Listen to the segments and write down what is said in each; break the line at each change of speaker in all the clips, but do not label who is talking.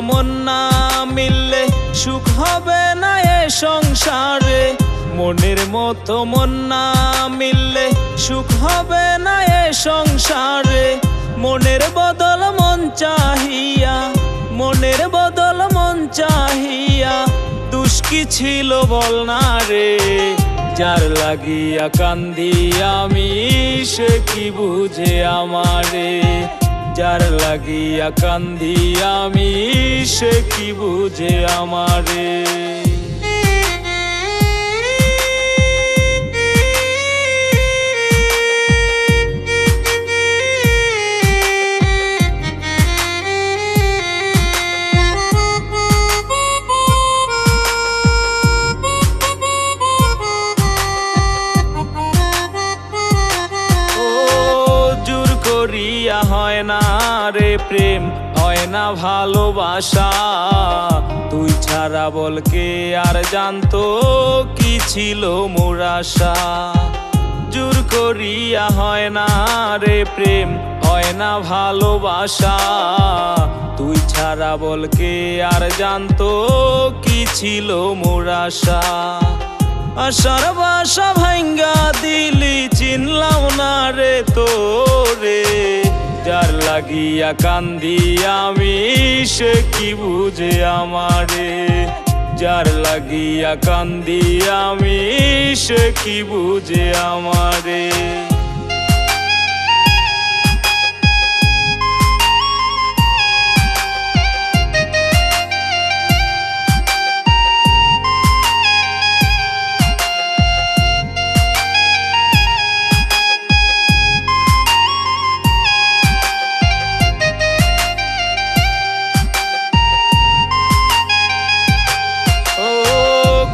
মন না মিললে সুখ হবে না এ সংসারে। মনের মতো মন না মিললে সুখ হবে না এ সংসারে। মনের বদল মন চাহিয়া, মনের বদল মন চাহিয়া দুষ কি ছিল বল না রে। যার লাগিয়া কান্দি আমি সে কি বুঝে আমারে। যার লাগিয়া কান্দি আমি সে কি বুঝে আমারে। হয় না রে প্রেম, হয় না ভালোবাসা। তুই ছাড়া বল কে আর জানতো কি ছিল মোর আশা। জোর করিয়া হয় না রে প্রেম, হয় না ভালোবাসা। তুই ছাড়া বল কে আর জানতো কি ছিল মোর আশা। আশার বাসা ভাঙ্গা দিলি চিনলাম না রে তোরে। যার লাগিয়া কান্দি আমি সে কি বুঝে আমারে। যার লাগিয়া কান্দি আমি সে কি বুঝে আমারে।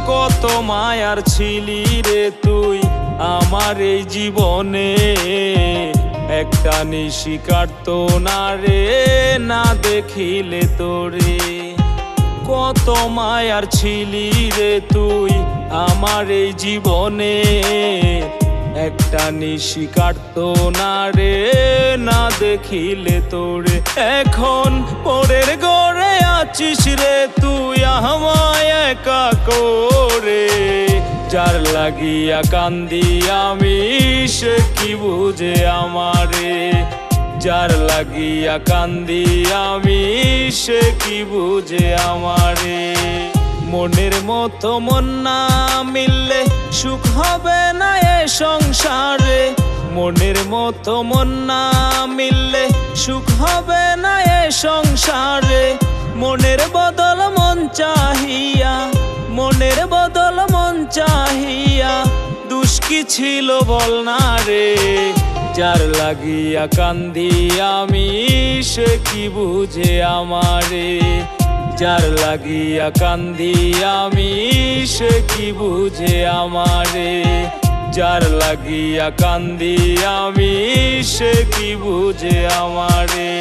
কত মায়ার ছিলি রে তুই আমার এই জীবনে। একটা নিশি কাটতো না রে না দেখিলে তোরে। কত মায়ার ছিলি রে তুই আমার এই জীবনে। একটা নিশি কাটতো না রে না দেখিলে তোরে। এখন পরের গড়ে আছিস রে তুই আমায় একা করে। যার লাগিয়া কান্দি আমি সে কি বুঝে আমারে। যার লাগিয়া কান্দি আমি সে কি বুঝে আমারে। মনের মতো মন না মিললে সুখ হবে না এ সংসারে। মনের মতো মন না মিললে সুখ হবে না এ সংসারে। মনের বদল মন চাহিয়া, মনের বদল মন চাহিয়া দুষ কি ছিল বল না রে। যার লাগিয়া কান্দি আমি সে কি বুঝে আমারে। যার লাগিয়া কান্দি আমি সে কি বুঝে আমারে। যার লাগিয়া কান্দি আমি সে কি বুঝে আমারে।